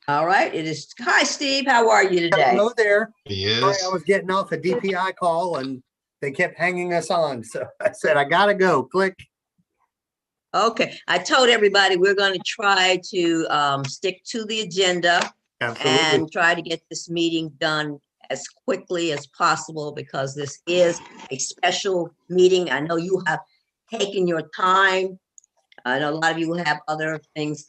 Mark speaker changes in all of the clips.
Speaker 1: All right, it is. Hi, Steve. How are you today?
Speaker 2: Hello there.
Speaker 3: He
Speaker 2: Sorry,
Speaker 3: is.
Speaker 2: I was getting off a DPI call and they kept hanging us on. So I said, I gotta go. Click.
Speaker 1: Okay, I told everybody we're going to try to stick to the agenda
Speaker 2: Absolutely.
Speaker 1: and try to get this meeting done as quickly as possible because this is a special meeting. I know you have taken your time. I know a lot of you have other things,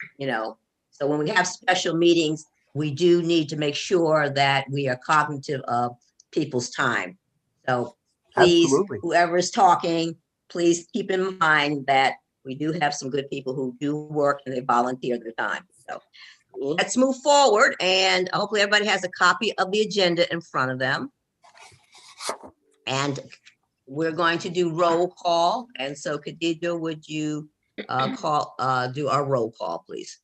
Speaker 1: So when we have special meetings, we do need to make sure that we are cognitive of people's time. So please,
Speaker 2: Absolutely.
Speaker 1: whoever is talking, please keep in mind that we do have some good people who do work and they volunteer their time. So let's move forward, and hopefully everybody has a copy of the agenda in front of them. And we're going to do roll call. And so Khadija, would you do our roll call, please?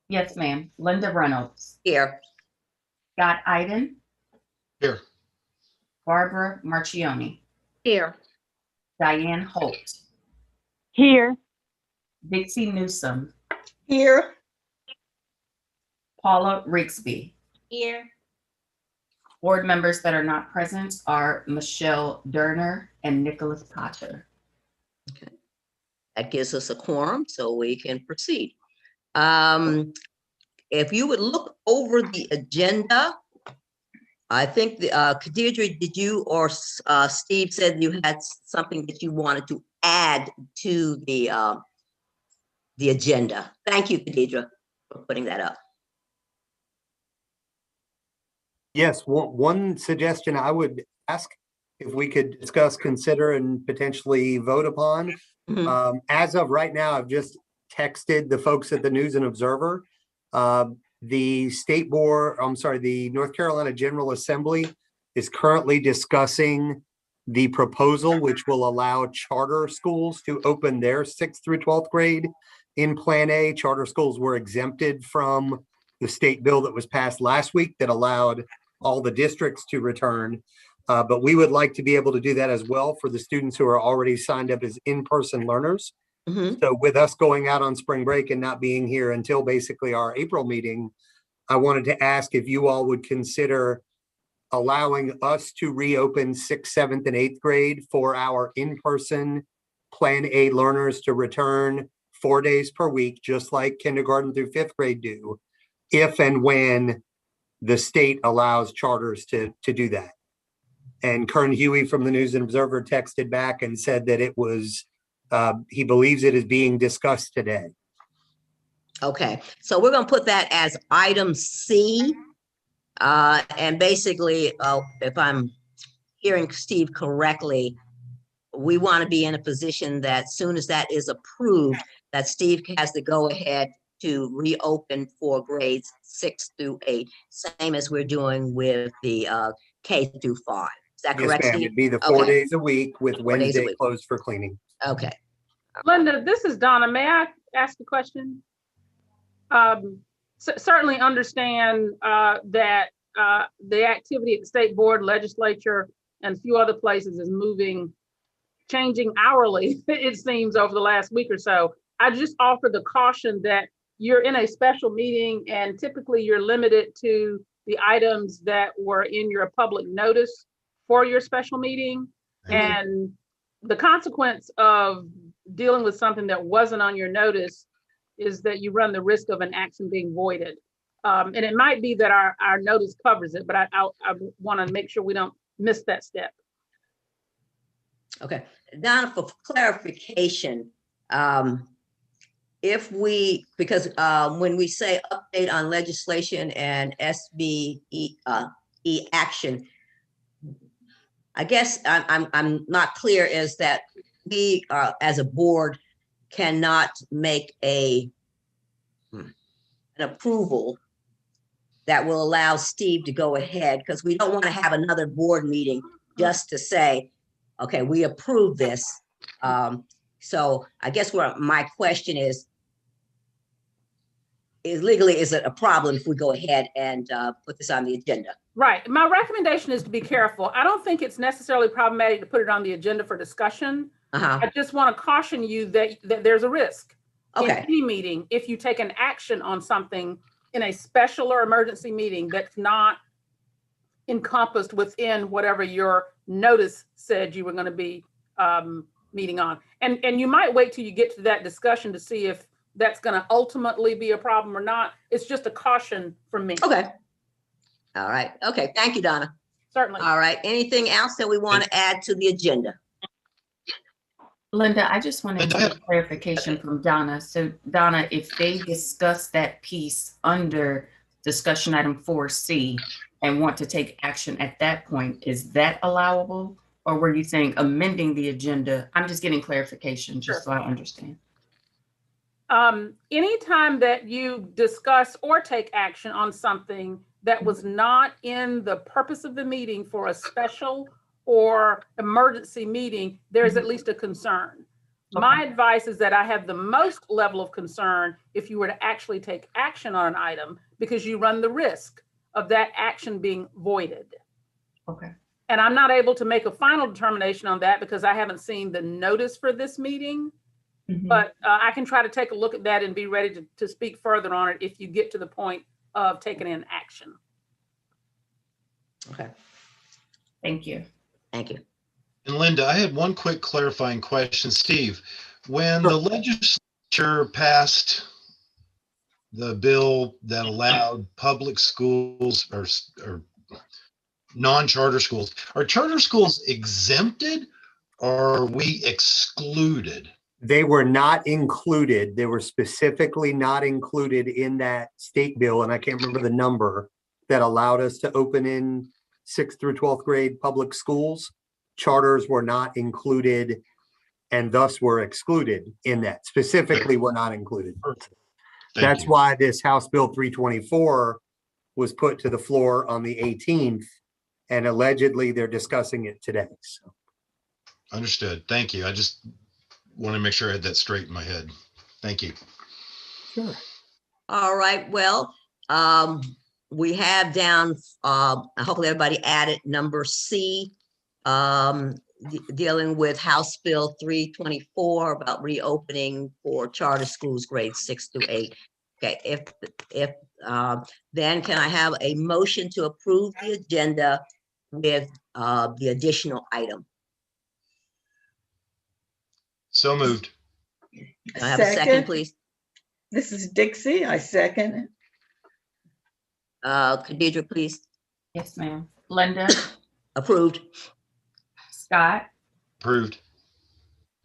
Speaker 4: Yes, ma'am. Linda Reynolds.
Speaker 1: Here.
Speaker 4: Scott Iden.
Speaker 3: Here.
Speaker 4: Barbara Marchioni.
Speaker 5: Here.
Speaker 4: Diane Holt.
Speaker 5: Here.
Speaker 4: Dixie Newsome.
Speaker 1: Here.
Speaker 4: Paula Rigsby.
Speaker 5: Here.
Speaker 4: Board members that are not present are Michelle Derner and Nicholas Potter.
Speaker 1: Okay. That gives us a quorum, so we can proceed. If you would look over the agenda, I think Khadija, did you or Steve said you had something that you wanted to add to the agenda. Thank you, Khadija, for putting that up.
Speaker 2: Yes, one suggestion I would ask if we could discuss, consider, and potentially vote upon.
Speaker 1: Mhm.
Speaker 2: As of right now, I've just texted the folks at the News and Observer. The state board, the North Carolina General Assembly is currently discussing the proposal, which will allow charter schools to open their 6th through 12th grade in Plan A. Charter schools were exempted from the state bill that was passed last week that allowed all the districts to return. But we would like to be able to do that as well for the students who are already signed up as in-person learners.
Speaker 1: Mhm.
Speaker 2: So with us going out on spring break and not being here until basically our April meeting, I wanted to ask if you all would consider allowing us to reopen 6th, 7th, and 8th grade for our in-person Plan A learners to return 4 days per week, just like kindergarten through 5th grade do, if and when the state allows charters to do that. And Kern Huey from the News and Observer texted back and said that it was, he believes it is being discussed today.
Speaker 1: Okay, so we're going to put that as item C. And basically, if I'm hearing Steve correctly, we want to be in a position that soon as that is approved, that Steve has to go ahead to reopen for grades 6 through 8, same as we're doing with the K through 5. Is that
Speaker 2: Yes,
Speaker 1: correct,
Speaker 2: ma'am.
Speaker 1: Steve?
Speaker 2: It'd be the 4
Speaker 1: Okay.
Speaker 2: days a week with
Speaker 1: 4 days a
Speaker 2: Wednesday
Speaker 1: week.
Speaker 2: closed for cleaning.
Speaker 1: Okay.
Speaker 5: Linda, this is Donna. May I ask a question? Certainly understand that the activity at the state board, legislature, and a few other places is changing hourly, it seems, over the last week or so. I just offer the caution that you're in a special meeting and typically you're limited to the items that were in your public notice for your special meeting.
Speaker 1: Mhm.
Speaker 5: And the consequence of dealing with something that wasn't on your notice is that you run the risk of an action being voided. And it might be that our notice covers it, but I want to make sure we don't miss that step.
Speaker 1: Okay, Donna, for clarification, because when we say update on legislation and SBE action, I guess I'm not clear is that we as a board cannot make an approval that will allow Steve to go ahead, because we don't want to have another board meeting just to say, okay, we approve this. So I guess where my question is legally, is it a problem if we go ahead and put this on the agenda?
Speaker 5: Right. My recommendation is to be careful. I don't think it's necessarily problematic to put it on the agenda for discussion. I just want to caution you that there's a risk in
Speaker 1: Okay.
Speaker 5: any meeting if you take an action on something in a special or emergency meeting that's not encompassed within whatever your notice said you were going to be meeting on. And you might wait till you get to that discussion to see if that's going to ultimately be a problem or not. It's just a caution from me.
Speaker 1: Okay. All right. Okay. Thank you, Donna.
Speaker 5: Certainly.
Speaker 1: All right. Anything else that we want to add to the agenda?
Speaker 4: Linda, I just wanted
Speaker 3: Linda, I
Speaker 4: to
Speaker 3: have-
Speaker 4: get clarification from Donna. So Donna, if they discuss that piece under discussion item 4C and want to take action at that point, is that allowable? Or were you saying amending the agenda? I'm just getting clarification, just so I understand.
Speaker 5: Anytime that you discuss or take action on something that was not in the purpose of the meeting for a special or emergency meeting, there's at least a concern. My advice is that I have the most level of concern if you were to actually take action on an item, because you run the risk of that action being voided.
Speaker 4: Okay.
Speaker 5: And I'm not able to make a final determination on that because I haven't seen the notice for this meeting.
Speaker 4: Mhm.
Speaker 5: But I can try to take a look at that and be ready to speak further on it if you get to the point of taking in action.
Speaker 1: Okay.
Speaker 4: Thank you.
Speaker 1: Thank you.
Speaker 3: And Linda, I had one quick clarifying question. Steve, when the legislature passed the bill that allowed public schools or non-charter schools, are charter schools exempted or are we excluded?
Speaker 2: They were not included. They were specifically not included in that state bill, and I can't remember the number that allowed us to open in 6th through 12th grade public schools. Charters were not included and thus were excluded in that. Specifically were not included.
Speaker 3: Thank
Speaker 2: That's
Speaker 3: you.
Speaker 2: why this House Bill 324 was put to the floor on the 18th, and allegedly they're discussing it today. So.
Speaker 3: Understood. Thank you. I just want to make sure I had that straight in my head. Thank you.
Speaker 2: Sure.
Speaker 1: All right. Well, we have down, hopefully everybody added number C, dealing with House Bill 324 about reopening for charter schools grades 6 through 8. Okay, then can I have a motion to approve the agenda with the additional item?
Speaker 3: So moved.
Speaker 1: Can I have a second, please?
Speaker 6: This is Dixie. I second it.
Speaker 1: Khadidra, please.
Speaker 4: Yes, ma'am. Linda,
Speaker 1: Approved.
Speaker 4: Scott,
Speaker 3: Approved.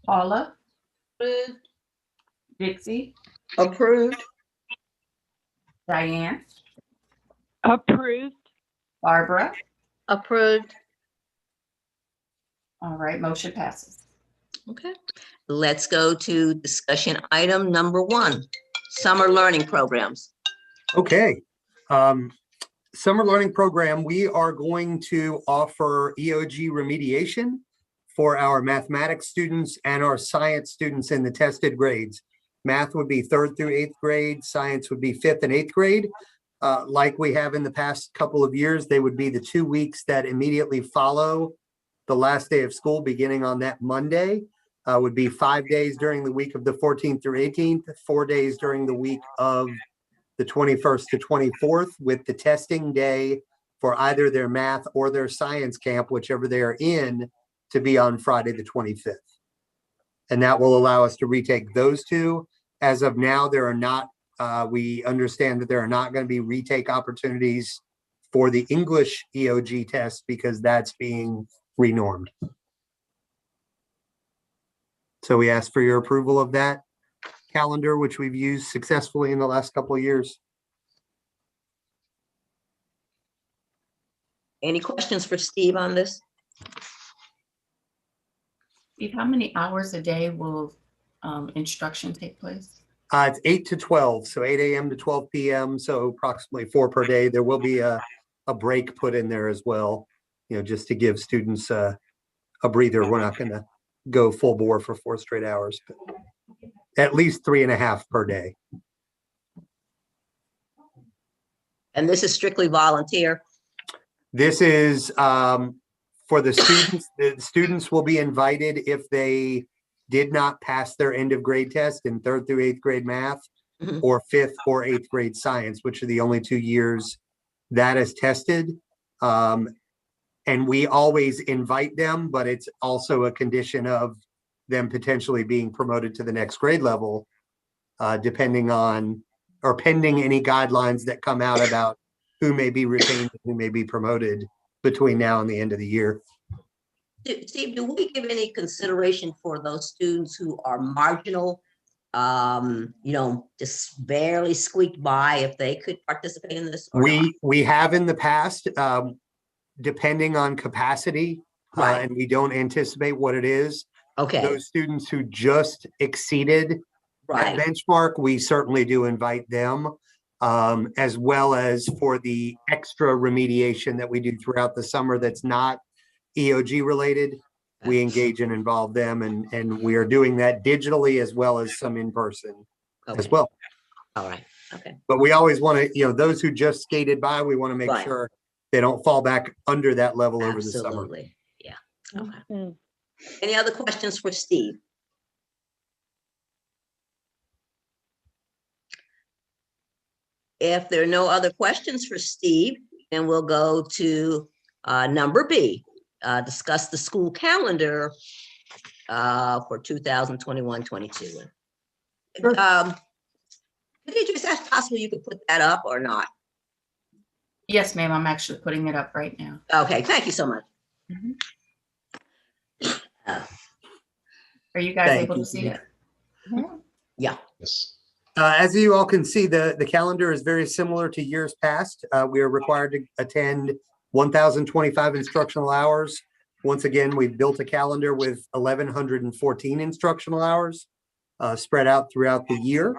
Speaker 4: Paula, Dixie,
Speaker 6: Approved.
Speaker 4: Diane,
Speaker 7: Approved.
Speaker 4: Barbara.
Speaker 7: Approved.
Speaker 4: All right, motion passes.
Speaker 1: Okay, let's go to discussion item number 1, summer learning programs.
Speaker 2: Okay. Summer learning program, we are going to offer EOG remediation for our mathematics students and our science students in the tested grades. Math would be 3rd through 8th grade, science would be 5th and 8th grade. Like we have in the past couple of years, they would be the 2 weeks that immediately follow the last day of school, beginning on that Monday. Would be 5 days during the week of the 14th through 18th, 4 days during the week of the 21st to 24th, with the testing day for either their math or their science camp, whichever they are in, to be on Friday the 25th. And that will allow us to retake those 2. As of now, there are not, we understand that there are not going to be retake opportunities for the English EOG test because that's being renormed. So we ask for your approval of that calendar, which we've used successfully in the last couple of years.
Speaker 1: Any questions for Steve on this?
Speaker 4: Steve, how many hours a day will instruction take place?
Speaker 2: It's 8 to 12, so 8 a.m. to 12 p.m., so approximately 4 per day. There will be a break put in there as well, just to give students a breather. We're not going to go full bore for 4 straight hours, but at least 3.5 per day.
Speaker 1: And this is strictly volunteer.
Speaker 2: This is for the students. The students will be invited if they did not pass their end of grade test in 3rd through 8th grade math.
Speaker 1: Mhm.
Speaker 2: or 5th or 8th grade science, which are the only 2 years that is tested. And we always invite them, but it's also a condition of them potentially being promoted to the next grade level, depending on, or pending any guidelines that come out about who may be retained, and who may be promoted between now and the end of the year.
Speaker 1: Steve, do we give any consideration for those students who are marginal? Just barely squeaked by, if they could participate in this or not?
Speaker 2: We have in the past, depending on capacity,
Speaker 1: Right.
Speaker 2: and we don't anticipate what it is.
Speaker 1: Okay,
Speaker 2: Those students who just exceeded that
Speaker 1: right,
Speaker 2: benchmark, we certainly do invite them, as well as for the extra remediation that we do throughout the summer that's not EOG related. We engage and involve them, and we are doing that digitally as well as some in person as
Speaker 1: okay,
Speaker 2: well.
Speaker 1: all right, okay,
Speaker 2: But we always want to, those who just skated by, we want to make
Speaker 1: Right.
Speaker 2: sure they don't fall back under that level over the summer.
Speaker 1: absolutely, yeah, okay.
Speaker 7: Mm.
Speaker 1: Any other questions for Steve? If there are no other questions for Steve, then we'll go to number B, discuss the school calendar for 2021-22.
Speaker 2: Sure.
Speaker 1: Could you just ask possible you could put that up or not?
Speaker 4: Yes, ma'am, I'm actually putting it up right now.
Speaker 1: Okay, thank you so much.
Speaker 4: Are you guys
Speaker 2: Thank
Speaker 4: able
Speaker 2: you,
Speaker 4: to see
Speaker 2: Steve.
Speaker 4: it?
Speaker 3: Yes.
Speaker 2: As you all can see, the calendar is very similar to years past. We are required to attend 1,025 instructional hours. Once again, we've built a calendar with 1,114 instructional hours spread out throughout the year.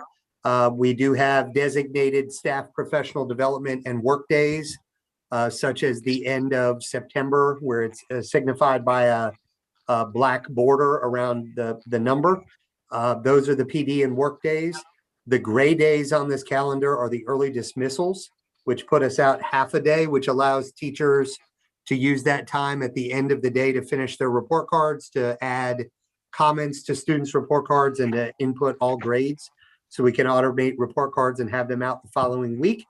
Speaker 2: We do have designated staff professional development and work days, such as the end of September, where it's signified by a black border around the number. Those are the PD and work days. The gray days on this calendar are the early dismissals, which put us out half a day, which allows teachers to use that time at the end of the day to finish their report cards, to add comments to students' report cards, and to input all grades. So we can automate report cards and have them out the following week.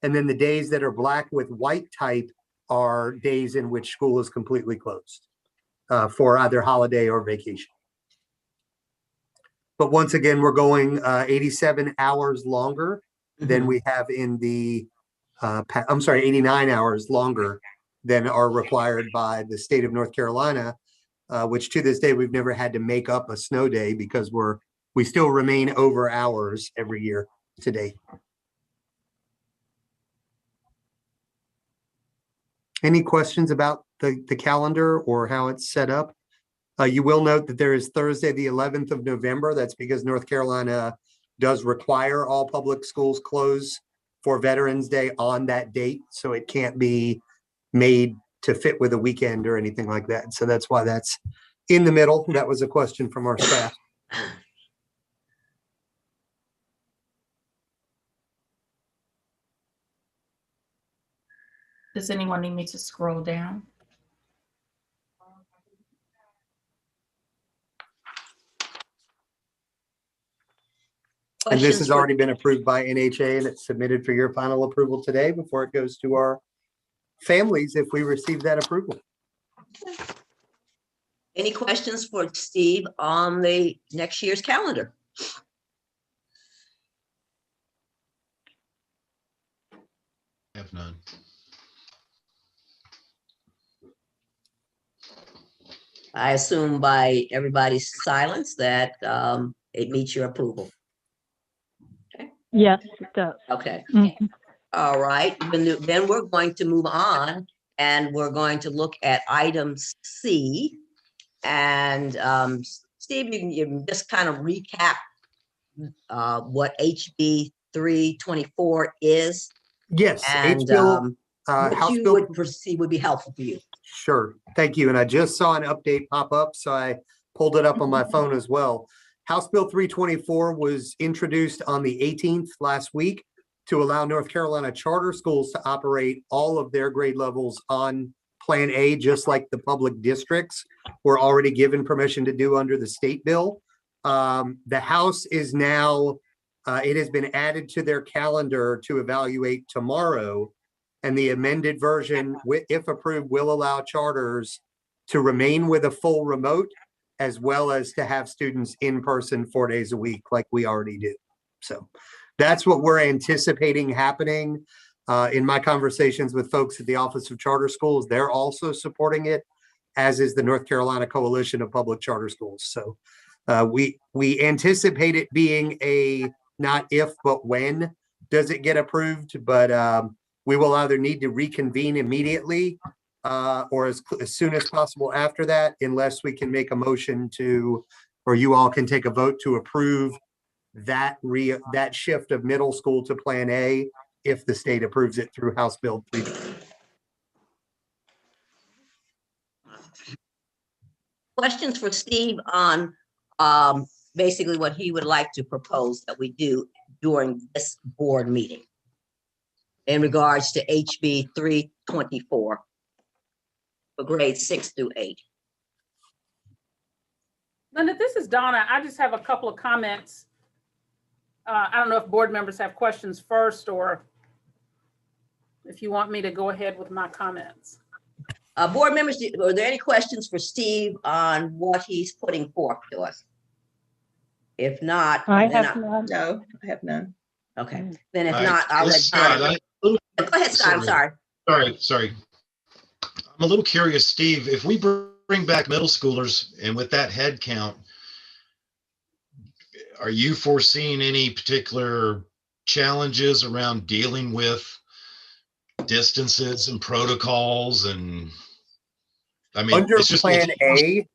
Speaker 2: And then the days that are black with white type are days in which school is completely closed for either holiday or vacation. But once again, we're going 87 hours longer than we have in the, 89 hours longer than are required by the state of North Carolina, which to this day, we've never had to make up a snow day because we still remain over hours every year to date. Any questions about the calendar or how it's set up? You will note that there is Thursday, the 11th of November. That's because North Carolina does require all public schools close for Veterans Day on that date. So it can't be made to fit with a weekend or anything like that. So that's why that's in the middle. That was a question from our staff.
Speaker 4: Does anyone need me to scroll down?
Speaker 2: And this
Speaker 1: Questions
Speaker 2: has
Speaker 1: for-
Speaker 2: already been approved by NHA and it's submitted for your final approval today before it goes to our families if we receive that approval.
Speaker 1: Any questions for Steve on the next year's calendar?
Speaker 3: I have none.
Speaker 1: I assume by everybody's silence that it meets your approval.
Speaker 7: Yes, it does.
Speaker 1: Okay,
Speaker 7: Mhm.
Speaker 1: all right. Then we're going to move on and we're going to look at item C. And Steve, you can just kind of recap what HB 324 is
Speaker 2: Yes.
Speaker 1: and
Speaker 2: H Bill,
Speaker 1: what
Speaker 2: House
Speaker 1: you
Speaker 2: Bill.
Speaker 1: would perceive would be helpful for you.
Speaker 2: Sure. Thank you. And I just saw an update pop up, so I pulled it up on my phone as well. House Bill 324 was introduced on the 18th last week to allow North Carolina charter schools to operate all of their grade levels on Plan A, just like the public districts were already given permission to do under the state bill. The House is now It has been added to their calendar to evaluate tomorrow. And the amended version, if approved, will allow charters to remain with a full remote, as well as to have students in person 4 days a week like we already do. So that's what we're anticipating happening. In my conversations with folks at the Office of Charter Schools, they're also supporting it, as is the North Carolina Coalition of Public Charter Schools. So we anticipate it being a not if, but when does it get approved, but we will either need to reconvene immediately or as soon as possible after that, unless we can make a motion to, or you all can take a vote to approve that shift of middle school to Plan A if the state approves it through House Bill 3.
Speaker 1: Questions for Steve on basically what he would like to propose that we do during this board meeting in regards to HB 324 for grades 6 through 8.
Speaker 5: Linda, this is Donna. I just have a couple of comments. I don't know if board members have questions first or if you want me to go ahead with my comments.
Speaker 1: Board members, are there any questions for Steve on what he's putting forth to us? If not,
Speaker 7: I
Speaker 1: then
Speaker 7: have none.
Speaker 6: No, I have none.
Speaker 1: okay. Then if
Speaker 3: All right,
Speaker 1: not, I'll let
Speaker 3: this is Scott.
Speaker 1: Donna. Go ahead, Scott. I'm sorry.
Speaker 3: Sorry. I'm a little curious, Steve, if we bring back middle schoolers and with that head count, are you foreseeing any particular challenges around dealing with distances and protocols? And I mean,
Speaker 2: Under
Speaker 3: it's just
Speaker 2: Plan A,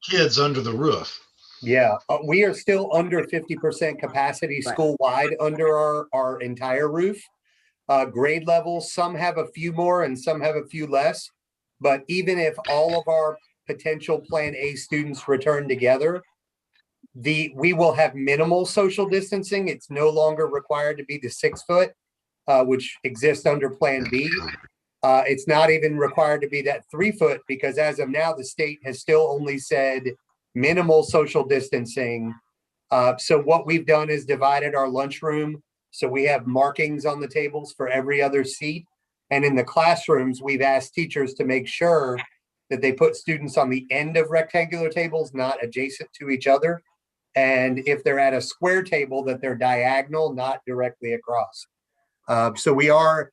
Speaker 3: kids under the roof.
Speaker 2: yeah, we are still under 50% capacity
Speaker 1: Right.
Speaker 2: school-wide under our entire roof. Grade levels, some have a few more and some have a few less. But even if all of our potential Plan A students return together, we will have minimal social distancing. It's no longer required to be the 6 foot, which exists under Plan B. It's not even required to be that 3 foot because as of now, the state has still only said minimal social distancing. So what we've done is divided our lunchroom. So we have markings on the tables for every other seat. And in the classrooms, we've asked teachers to make sure that they put students on the end of rectangular tables, not adjacent to each other. And if they're at a square table, that they're diagonal, not directly across. So we are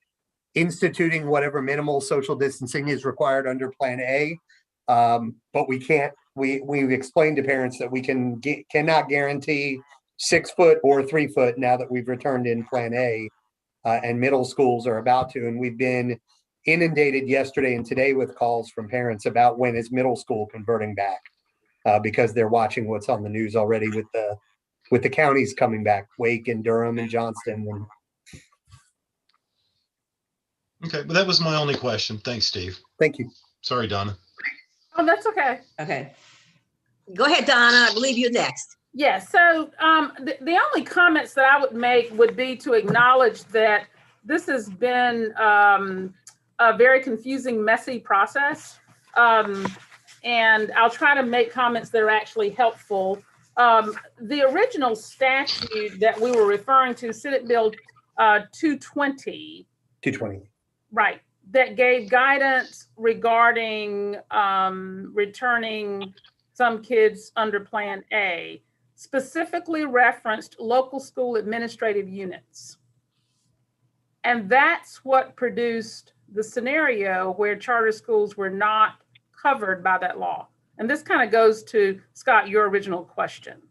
Speaker 2: instituting whatever minimal social distancing is required under Plan A. But we can't, we've explained to parents that we cannot guarantee 6 foot or 3 foot now that we've returned in Plan A. And middle schools are about to, and we've been inundated yesterday and today with calls from parents about when is middle school converting back, because they're watching what's on the news already with the counties coming back, Wake and Durham and Johnston. And
Speaker 3: Okay, but that was my only question. Thanks, Steve.
Speaker 2: thank you.
Speaker 3: Sorry, Donna.
Speaker 5: Oh, that's okay.
Speaker 1: Okay. Go ahead, Donna. I believe you're next.
Speaker 5: Yeah, so the only comments that I would make would be to acknowledge that this has been a very confusing, messy process. And I'll try to make comments that are actually helpful. The original statute that we were referring to, Senate Bill 220.
Speaker 2: 220.
Speaker 5: Right, that gave guidance regarding returning some kids under Plan A, specifically referenced local school administrative units. And that's what produced the scenario where charter schools were not covered by that law. And this kind of goes to, Scott, your original question.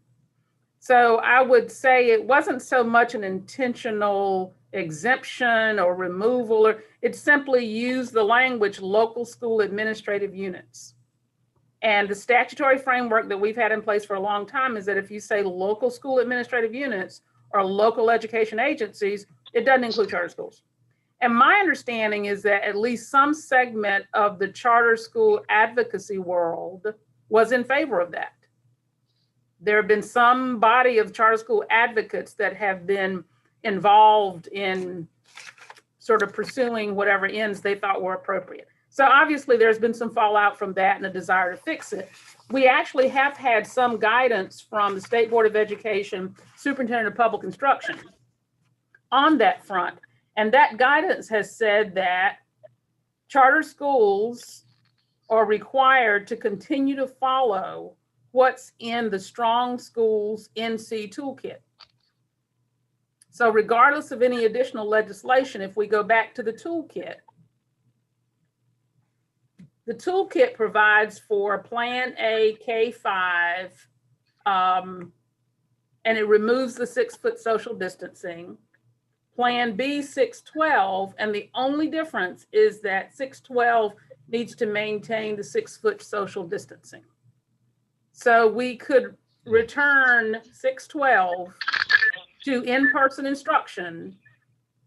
Speaker 5: So I would say it wasn't so much an intentional exemption or removal, or it simply used the language local school administrative units. And the statutory framework that we've had in place for a long time is that if you say local school administrative units or local education agencies, it doesn't include charter schools. And my understanding is that at least some segment of the charter school advocacy world was in favor of that. There have been some body of charter school advocates that have been involved in sort of pursuing whatever ends they thought were appropriate. So obviously there's been some fallout from that and a desire to fix it. We actually have had some guidance from the State Board of Education, Superintendent of Public Instruction on that front. And that guidance has said that charter schools are required to continue to follow what's in the Strong Schools NC toolkit. So regardless of any additional legislation, if we go back to the toolkit provides for Plan A K-5, and it removes the 6-foot social distancing. Plan B 612, and the only difference is that 612 needs to maintain the 6-foot social distancing. So we could return 612 to in-person instruction.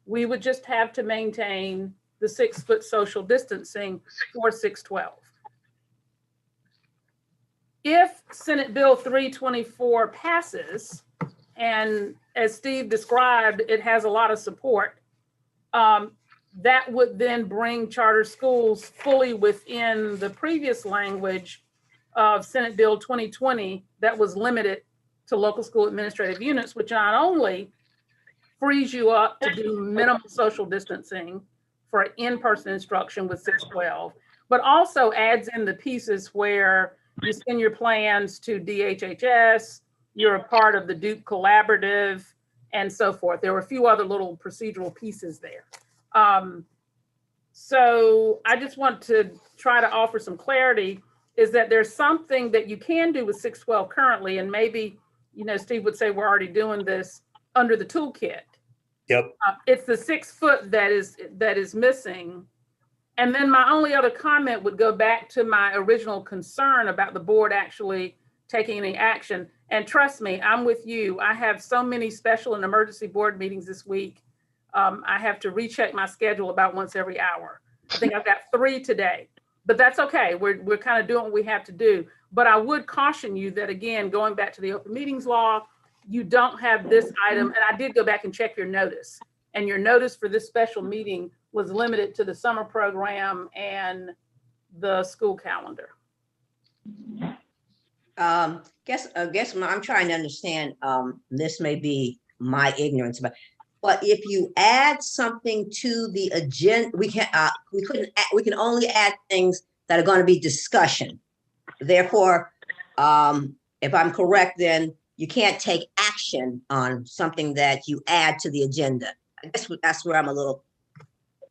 Speaker 5: We would just have to maintain the 6-foot social distancing for 612. If Senate Bill 324 passes, and as Steve described, it has a lot of support, that would then bring charter schools fully within the previous language of Senate Bill 2020 that was limited to local school administrative units, which not only frees you up to do minimal social distancing for in-person instruction with 612, but also adds in the pieces where you send your plans to DHHS, you're a part of the Duke Collaborative, and so forth. There were a few other little procedural pieces there. So I just want to try to offer some clarity, is that there's something that you can do with 612 currently, and maybe, you know, Steve would say we're already doing this under the toolkit.
Speaker 2: Yep.
Speaker 5: It's the 6-foot that is missing. And then my only other comment would go back to my original concern about the board actually taking any action. And trust me, I'm with you. I have so many special and emergency board meetings this week. I have to recheck my schedule about once every hour. I think I've got 3 today, but that's okay. We're kind of doing what we have to do. But I would caution you that, again, going back to the open meetings law, you don't have this item. And I did go back and check your notice, and your notice for this special meeting was limited to the summer program and the school calendar.
Speaker 1: Guess when I'm trying to understand, this may be my ignorance, but if you add something to the agenda, we can only add things that are going to be discussion. Therefore, if I'm correct, then you can't take action on something that you add to the agenda. I guess that's where I'm a little.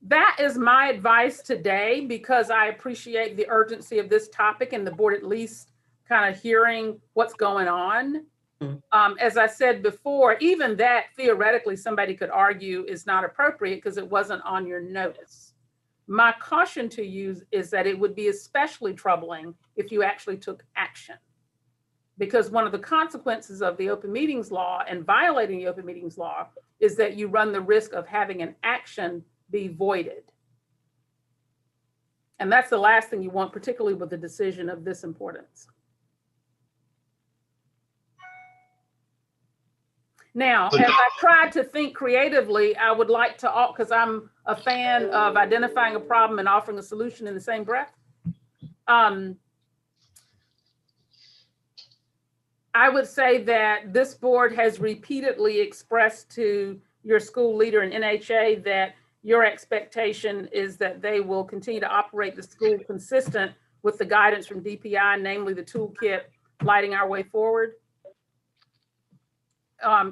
Speaker 5: That is my advice today, because I appreciate the urgency of this topic and the board at least kind of hearing what's going on. As I said before, even that theoretically somebody could argue is not appropriate because it wasn't on your notice. My caution to you is that it would be especially troubling if you actually took action, because one of the consequences of the open meetings law and violating the open meetings law is that you run the risk of having an action be voided. And that's the last thing you want, particularly with a decision of this importance. Now, as I tried to think creatively, I would like to, because I'm a fan of identifying a problem and offering a solution in the same breath. I would say that this board has repeatedly expressed to your school leader and NHA that your expectation is that they will continue to operate the school consistent with the guidance from DPI, namely the toolkit, Lighting Our Way Forward.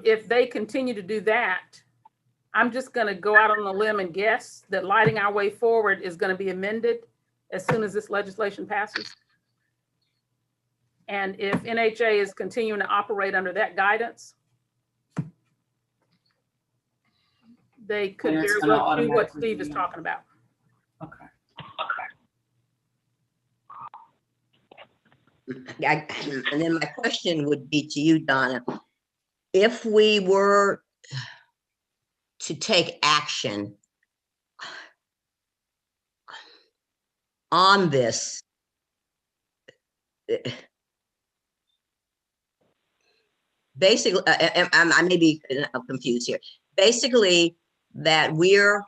Speaker 5: If they continue to do that, I'm just going to go out on a limb and guess that Lighting Our Way Forward is going to be amended as soon as this legislation passes. And if NHA is continuing to operate under that guidance, they could very well do what Steve is talking about.
Speaker 4: Okay.
Speaker 1: And then my question would be to you, Donna. If we were to take action on this, basically, I may be confused here. Basically, that we're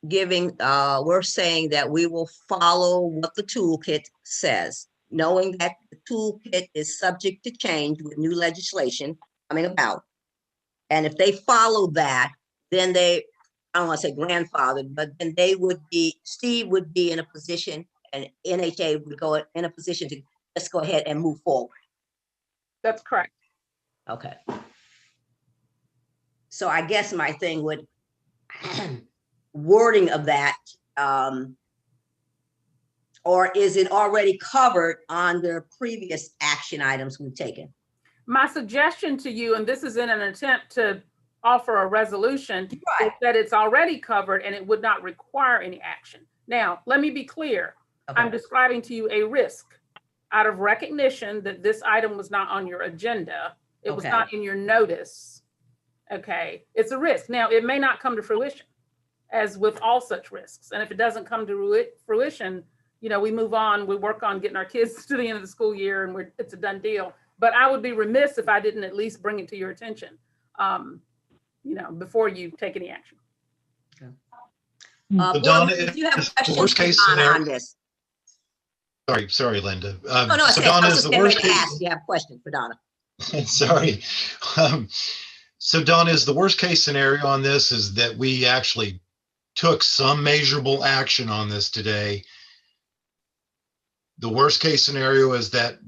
Speaker 1: we're saying that we will follow what the toolkit says, knowing that the toolkit is subject to change with new legislation coming about. And if they follow that, then I don't want to say grandfathered, but then Steve would be in a position and NHA would go in a position to just go ahead and move forward.
Speaker 5: That's correct.
Speaker 1: Okay. So I guess my thing would wording of that, or is it already covered on the previous action items we've taken?
Speaker 5: My suggestion to you, and this is in an attempt to offer a resolution, is
Speaker 1: Right.
Speaker 5: that it's already covered and it would not require any action. Now, let me be clear. I'm
Speaker 1: Okay.
Speaker 5: describing to you a risk out of recognition that this item was not on your agenda. It was
Speaker 1: Okay.
Speaker 5: not in your notice. Okay, it's a risk. Now, it may not come to fruition, as with all such risks. And if it doesn't come to fruition, we move on, we work on getting our kids to the end of the school year and it's a done deal. But I would be remiss if I didn't at least bring it to your attention, before you take any action.
Speaker 3: So
Speaker 1: Board
Speaker 3: Donna,
Speaker 1: members, do you have
Speaker 3: is the
Speaker 1: questions
Speaker 3: worst
Speaker 1: for
Speaker 3: case
Speaker 1: Donna
Speaker 3: scenario-
Speaker 1: on this?
Speaker 3: Sorry, Linda.
Speaker 1: No, I
Speaker 3: So
Speaker 1: said,
Speaker 3: Donna,
Speaker 1: I
Speaker 3: is
Speaker 1: was
Speaker 3: the
Speaker 1: getting ready
Speaker 3: worst
Speaker 1: to
Speaker 3: case?
Speaker 1: ask, you have questions for Donna?
Speaker 3: Sorry. So Donna, is the worst case scenario on this is that we actually took some measurable action on this today? The worst case scenario is that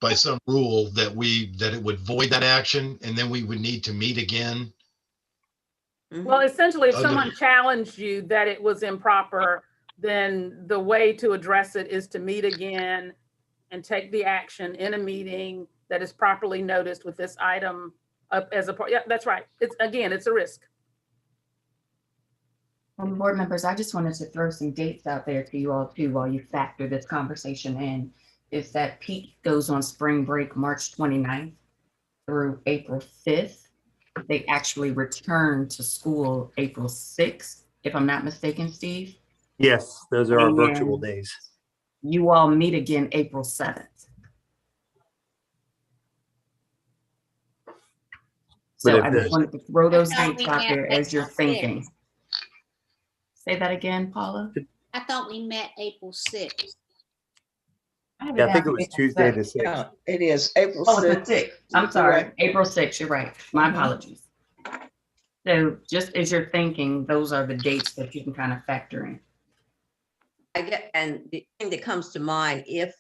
Speaker 3: by some rule that it would void that action and then we would need to meet again.
Speaker 5: Well, essentially, if
Speaker 3: Under-
Speaker 5: someone challenged you that it was improper, then the way to address it is to meet again and take the action in a meeting that is properly noticed with this item up as a part. Yeah, that's right. It's a risk.
Speaker 4: And board members, I just wanted to throw some dates out there to you all too, while you factor this conversation in. Is that peak goes on spring break, March 29th through April 5th. They actually return to school April 6th, if I'm not mistaken, Steve.
Speaker 2: Yes, those are our
Speaker 4: And
Speaker 2: virtual days.
Speaker 4: You all meet again April 7th. So
Speaker 2: But if
Speaker 4: I
Speaker 2: the-
Speaker 4: just wanted to throw those
Speaker 8: I thought
Speaker 4: dates
Speaker 8: we
Speaker 4: out
Speaker 8: met
Speaker 4: there as you're
Speaker 8: April
Speaker 4: thinking.
Speaker 8: 6th.
Speaker 4: Say that again, Paula.
Speaker 8: I thought we met April 6th.
Speaker 2: Yeah, I think it was Tuesday the 6th.
Speaker 6: Yeah, it is April
Speaker 4: Oh, it's
Speaker 6: 6th.
Speaker 4: the 6th. I'm
Speaker 6: You're
Speaker 4: sorry,
Speaker 6: correct.
Speaker 4: April 6th, you're right. My
Speaker 6: Mhm.
Speaker 4: apologies. So just as you're thinking, those are the dates that you can kind of factor in.
Speaker 1: And the thing that comes to mind, if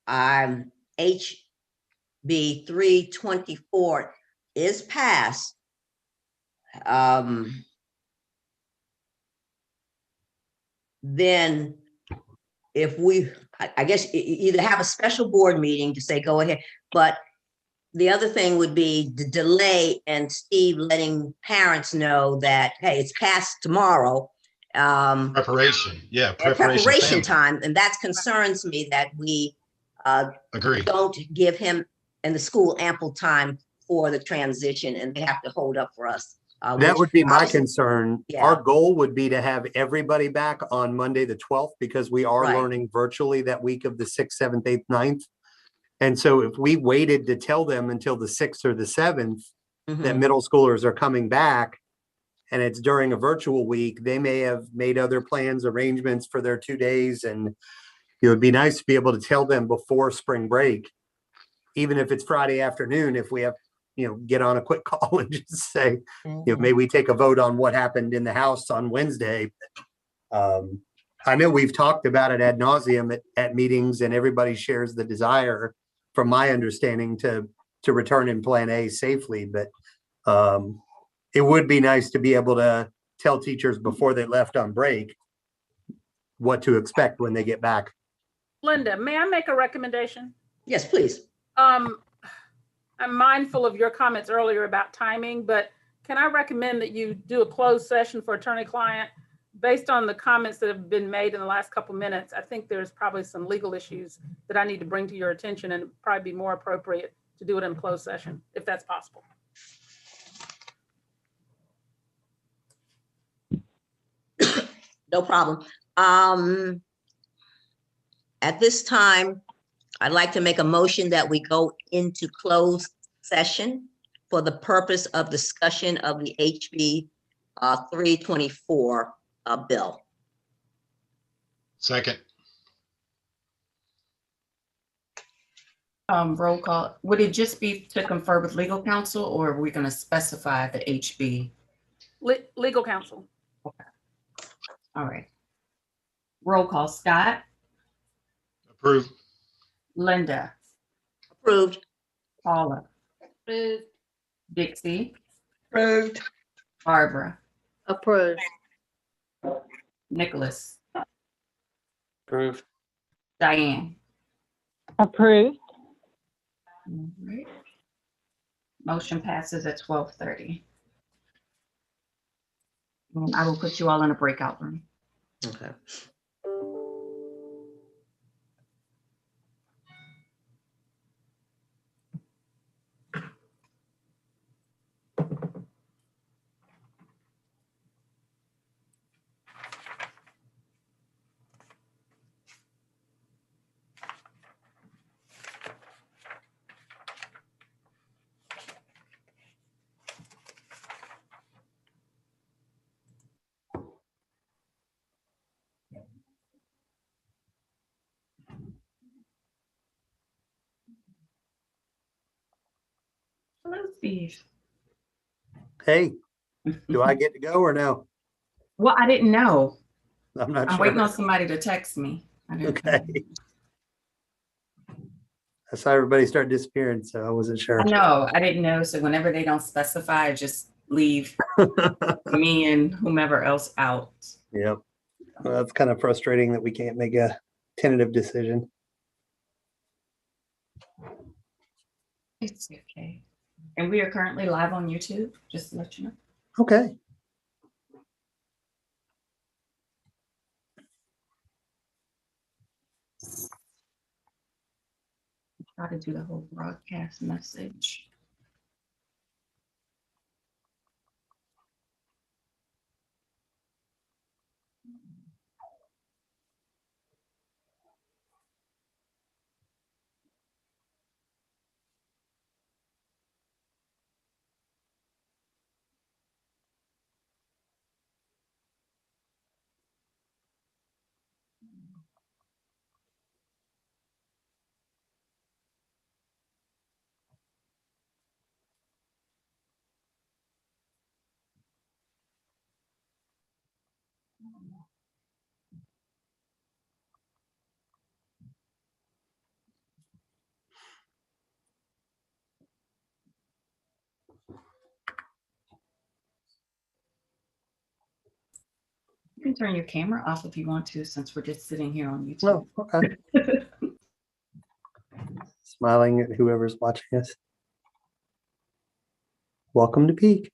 Speaker 1: HB 324 is passed, then if I guess either have a special board meeting to say, go ahead, but the other thing would be the delay and Steve letting parents know that, hey, it's passed tomorrow.
Speaker 3: Preparation, yeah.
Speaker 1: And preparation
Speaker 3: family.
Speaker 1: time, and that concerns me that we
Speaker 3: Agree.
Speaker 1: don't give him and the school ample time for the transition, and they have to hold up for us.
Speaker 2: That
Speaker 1: which
Speaker 2: would be my
Speaker 1: obviously-
Speaker 2: concern.
Speaker 1: Yeah.
Speaker 2: Our goal would be to have everybody back on Monday, the 12th, because we are
Speaker 1: Right.
Speaker 2: learning virtually that week of the 6th, 7th, 8th, 9th. And so if we waited to tell them until the 6th or the 7th that
Speaker 1: Mhm.
Speaker 2: middle schoolers are coming back and it's during a virtual week, they may have made other plans, arrangements for their 2 days. And it would be nice to be able to tell them before spring break, even if it's Friday afternoon, if we have, get on a quick call and just say, may we take a vote on what happened in the house on Wednesday. I know we've talked about it ad nauseum at meetings, and everybody shares the desire, from my understanding, to return in Plan A safely. But it would be nice to be able to tell teachers before they left on break what to expect when they get back.
Speaker 5: Linda, may I make a recommendation?
Speaker 1: Yes, please.
Speaker 5: I'm mindful of your comments earlier about timing, but can I recommend that you do a closed session for attorney-client? Based on the comments that have been made in the last couple minutes, I think there's probably some legal issues that I need to bring to your attention, and it'd probably be more appropriate to do it in closed session, if that's possible.
Speaker 1: No problem. At this time, I'd like to make a motion that we go into closed session for the purpose of discussion of the HB 324 bill.
Speaker 3: Second.
Speaker 4: Roll call. Would it just be to confer with legal counsel, or are we going to specify the HB?
Speaker 5: Legal counsel.
Speaker 4: All right. Roll call. Scott,
Speaker 3: Approved.
Speaker 4: Linda,
Speaker 1: Approved.
Speaker 4: Paula,
Speaker 8: Approved.
Speaker 4: Dixie,
Speaker 6: Approved.
Speaker 4: Barbara,
Speaker 7: Approved.
Speaker 4: Nicholas,
Speaker 9: Approved.
Speaker 4: Diane.
Speaker 7: Approved.
Speaker 4: All right. Motion passes at 12:30. And I will put you all in a breakout room.
Speaker 1: Okay.
Speaker 4: Hello, Steve.
Speaker 2: Hey, do I get to go or no?
Speaker 4: Well, I didn't know.
Speaker 2: I'm not
Speaker 4: I'm waiting on
Speaker 2: sure.
Speaker 4: somebody to text me. I didn't know.
Speaker 2: Okay. I saw everybody start disappearing, so I wasn't sure.
Speaker 4: I know, I didn't know. So whenever they don't specify, just leave me and whomever else out.
Speaker 2: Yep. Well, that's kind of frustrating that we can't make a tentative decision.
Speaker 4: It's okay. And we are currently live on YouTube, just to let you know.
Speaker 2: Okay.
Speaker 4: Try to do the whole broadcast message. You can turn your camera off if you want to, since we're just sitting here on YouTube.
Speaker 2: Oh, okay. Smiling at whoever's watching us. Welcome to Peak.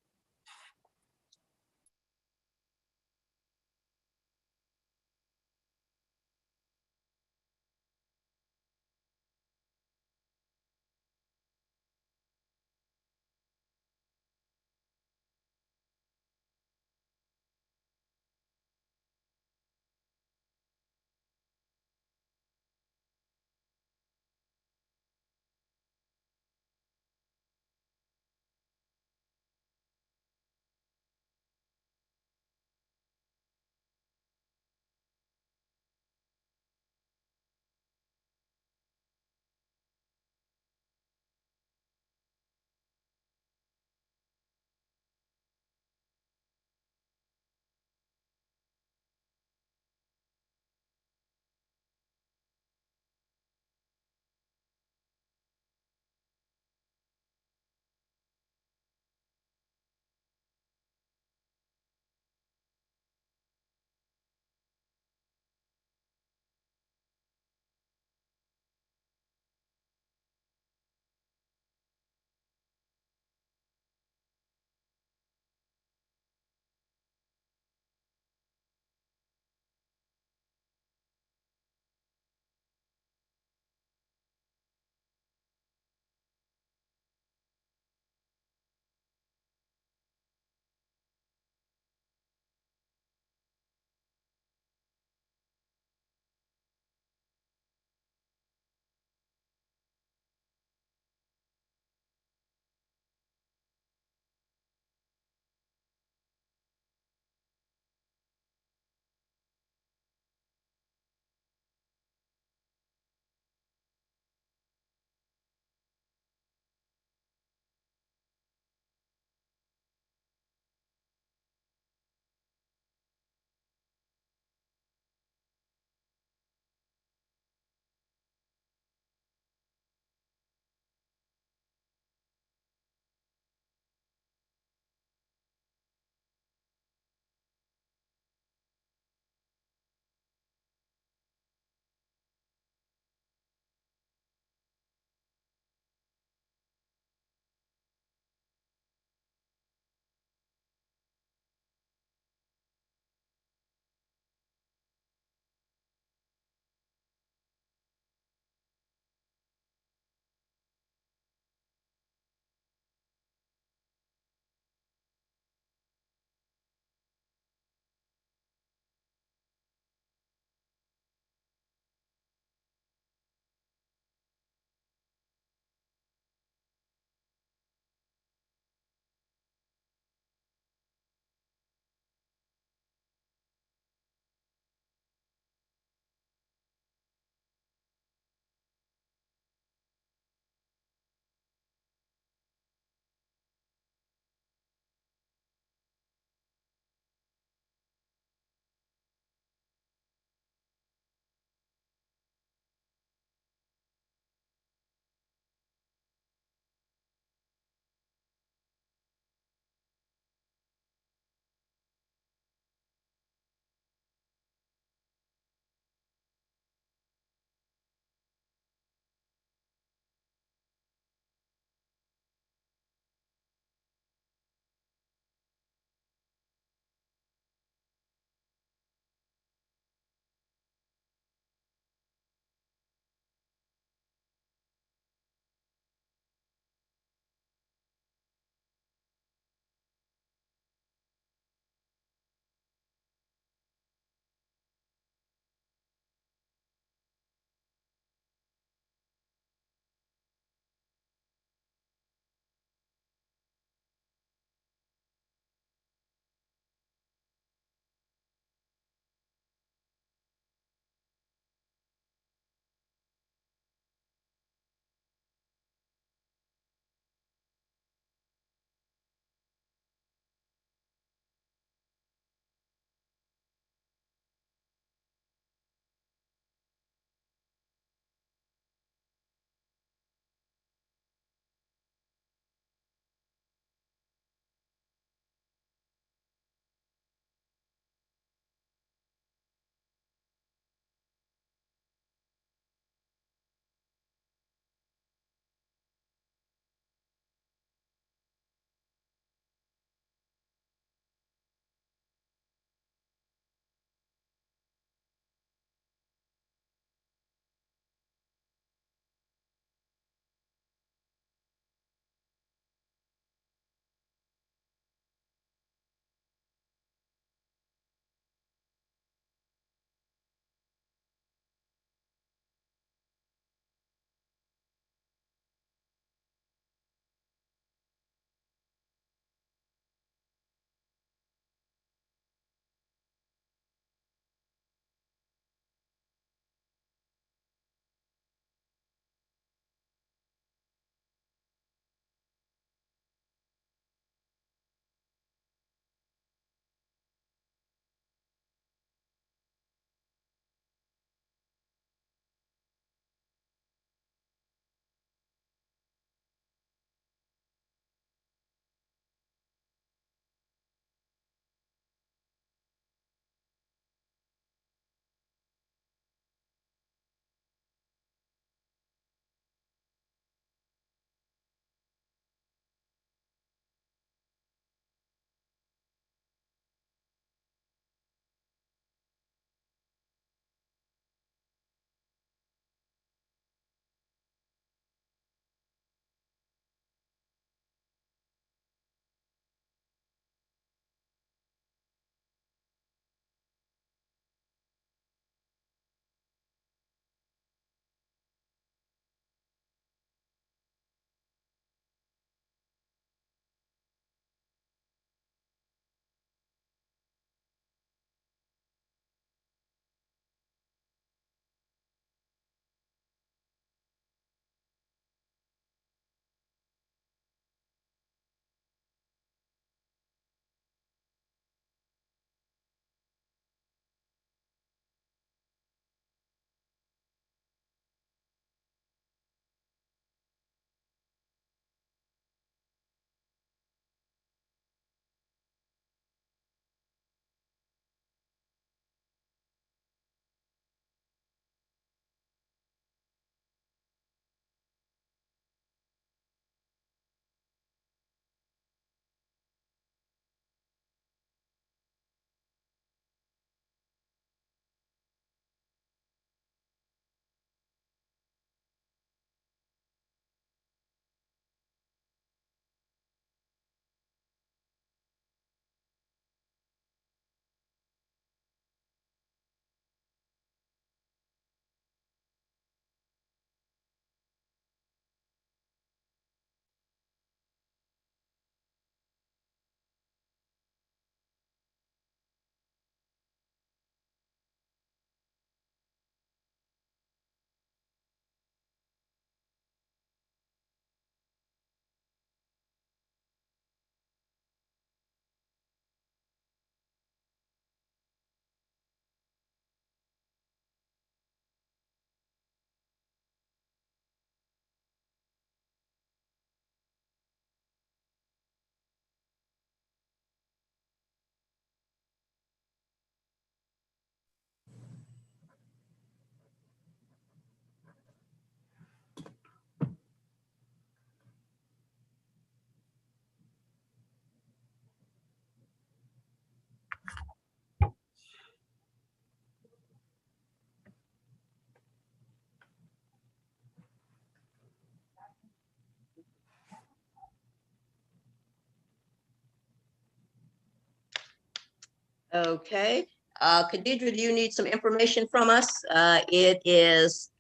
Speaker 1: Okay, Khadidra, do you need some information from us? It is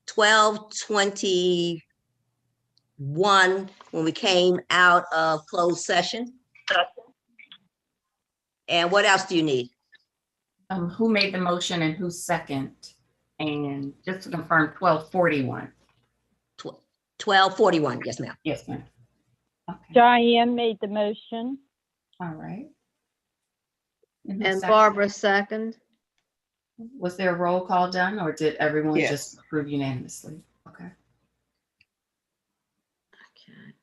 Speaker 1: 12:21 when we came out of closed session. And what else do you need?
Speaker 4: Who made the motion and who second? And just to confirm, 12:41.
Speaker 1: 12:41, yes, ma'am.
Speaker 4: Yes, ma'am. Okay,
Speaker 7: Diane made the motion.
Speaker 4: all right. who
Speaker 10: And
Speaker 4: seconded?
Speaker 10: Barbara second.
Speaker 4: Was there a roll call done or did everyone
Speaker 6: Yes.
Speaker 4: just approve unanimously? Okay,
Speaker 10: Okay.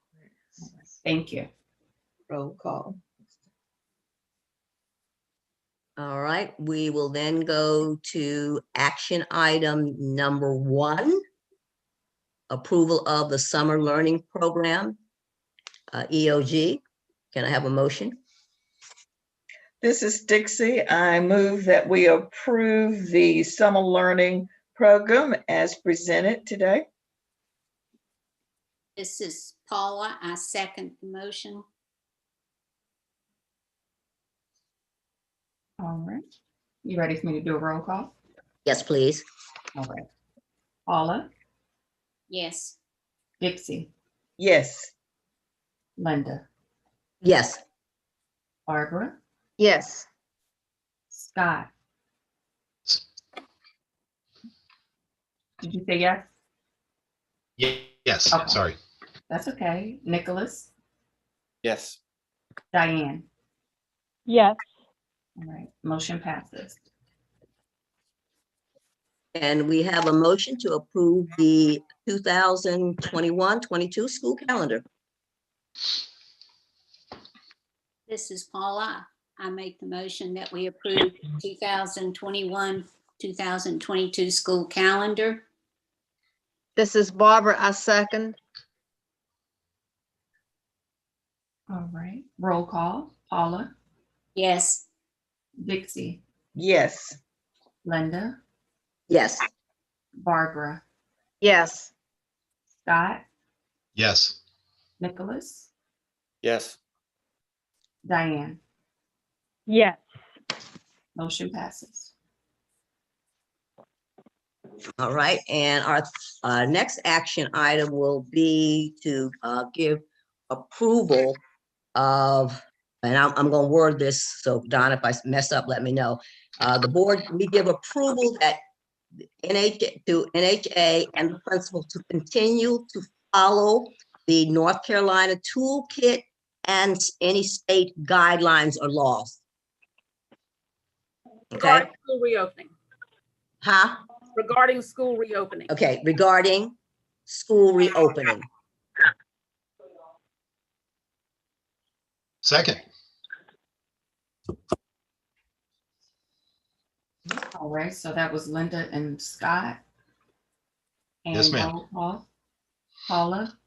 Speaker 4: thank you.
Speaker 6: Roll call.
Speaker 1: All right, we will then go to action item number 1. Approval of the summer learning program, EOG. Can I have a motion?
Speaker 6: This is Dixie. I move that we approve the summer learning program as presented today.
Speaker 8: This is Paula. I second the motion.
Speaker 4: All right. You ready for me to do a roll call?
Speaker 1: Yes, please.
Speaker 4: All right. Paula,
Speaker 8: Yes.
Speaker 4: Dixie,
Speaker 6: Yes.
Speaker 4: Linda,
Speaker 1: Yes.
Speaker 4: Barbara,
Speaker 10: Yes.
Speaker 4: Scott. Did you say yes?
Speaker 3: Yes,
Speaker 4: Okay.
Speaker 3: sorry.
Speaker 4: That's okay. Nicholas,
Speaker 9: Yes.
Speaker 4: Diane.
Speaker 7: Yes.
Speaker 4: All right, motion passes.
Speaker 1: And we have a motion to approve the 2021-22 school calendar.
Speaker 8: This is Paula. I make the motion that we approve 2021, 2022 school calendar.
Speaker 10: This is Barbara. I second.
Speaker 4: All right, roll call. Paula,
Speaker 8: Yes.
Speaker 4: Dixie,
Speaker 6: Yes.
Speaker 4: Linda,
Speaker 1: Yes.
Speaker 4: Barbara,
Speaker 10: Yes.
Speaker 4: Scott,
Speaker 3: Yes.
Speaker 4: Nicholas,
Speaker 9: Yes.
Speaker 4: Diane.
Speaker 7: Yes.
Speaker 4: Motion passes.
Speaker 1: All right, and our next action item will be to give approval of, and I'm going to word this, so Don, if I mess up, let me know. The board, we give approval that NHA and the principal to continue to follow the North Carolina toolkit and any state guidelines or laws. Okay,
Speaker 5: Regarding school reopening.
Speaker 1: huh?
Speaker 5: Regarding school reopening.
Speaker 1: Okay, regarding school reopening.
Speaker 3: Second.
Speaker 4: All right, so that was Linda and Scott.
Speaker 3: Yes,
Speaker 4: And
Speaker 3: ma'am.
Speaker 4: roll call. Paula,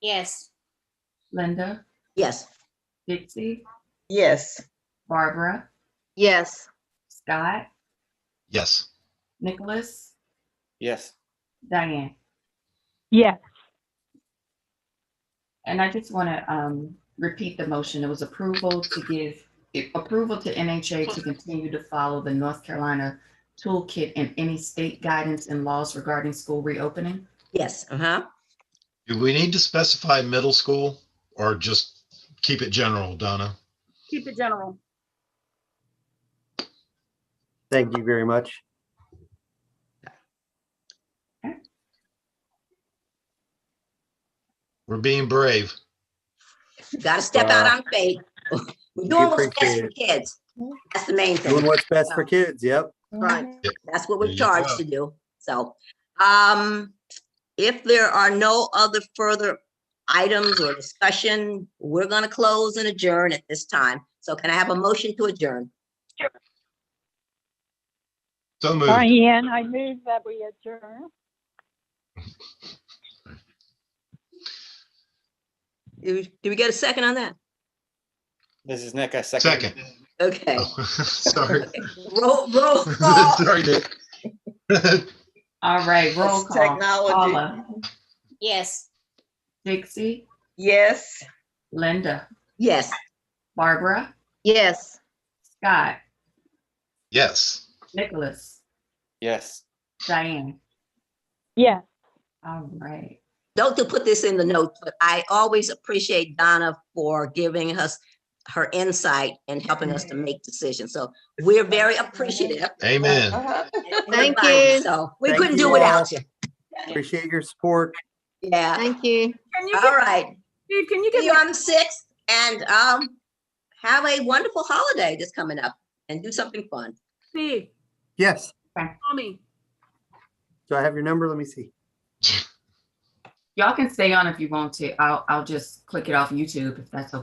Speaker 8: Yes.
Speaker 4: Linda,
Speaker 1: Yes.
Speaker 4: Dixie,
Speaker 6: Yes.
Speaker 4: Barbara,
Speaker 10: Yes.
Speaker 4: Scott,
Speaker 3: Yes.
Speaker 4: Nicholas,
Speaker 9: Yes.
Speaker 4: Diane.
Speaker 7: Yes.
Speaker 4: And I just want to repeat the motion. It was approval to give approval to NHA to continue to follow the North Carolina toolkit and any state guidance and laws regarding school reopening.
Speaker 1: Yes, uh-huh.
Speaker 3: Do we need to specify middle school or just keep it general, Donna?
Speaker 5: Keep it general.
Speaker 2: Thank you very much.
Speaker 3: We're being brave.
Speaker 1: Got to step out on faith. We're doing what's best
Speaker 2: appreciate
Speaker 1: for
Speaker 2: it.
Speaker 1: kids. That's the main
Speaker 2: Doing
Speaker 1: thing.
Speaker 2: what's best for kids, yep.
Speaker 1: Right.
Speaker 3: Yep.
Speaker 1: That's what
Speaker 3: There
Speaker 1: we're
Speaker 3: you
Speaker 1: charged
Speaker 3: go.
Speaker 1: to do. So, if there are no other further items or discussion, we're going to close and adjourn at this time. So can I have a motion to adjourn?
Speaker 3: So moved.
Speaker 7: Diane, I move that we adjourn.
Speaker 1: Do we get a second on that?
Speaker 9: This is Nick. I second.
Speaker 3: Second.
Speaker 1: Okay.
Speaker 3: Oh, sorry.
Speaker 1: Roll call.
Speaker 3: Sorry, Nick.
Speaker 4: All right, roll
Speaker 6: It's
Speaker 4: call.
Speaker 6: technology.
Speaker 4: Paula,
Speaker 8: Yes.
Speaker 4: Dixie,
Speaker 6: Yes.
Speaker 4: Linda,
Speaker 1: Yes.
Speaker 4: Barbara,
Speaker 10: Yes.
Speaker 4: Scott,
Speaker 3: Yes.
Speaker 4: Nicholas,
Speaker 9: Yes.
Speaker 4: Diane.
Speaker 7: Yes.
Speaker 4: All right.
Speaker 1: Don't to put this in the notes, but I always appreciate Donna for giving us her insight and helping us to make decisions. So we're very appreciative.
Speaker 3: Amen.
Speaker 6: Uh-huh.
Speaker 1: and
Speaker 10: Thank
Speaker 1: advising.
Speaker 10: you.
Speaker 1: So we
Speaker 2: Thank
Speaker 1: couldn't
Speaker 2: you
Speaker 1: do without
Speaker 2: all.
Speaker 1: you.
Speaker 2: Appreciate your support.
Speaker 1: Yeah.
Speaker 10: Thank you.
Speaker 5: Can you
Speaker 1: All right.
Speaker 5: Steve, can you
Speaker 1: See
Speaker 5: give
Speaker 1: you
Speaker 5: me,
Speaker 1: on the 6th and have a wonderful holiday that's coming up and do something fun.
Speaker 5: Steve,
Speaker 2: Yes.
Speaker 5: call me.
Speaker 2: Do I have your number? Let me see.
Speaker 4: Y'all can stay on if you want to. I'll just click it off YouTube if that's okay.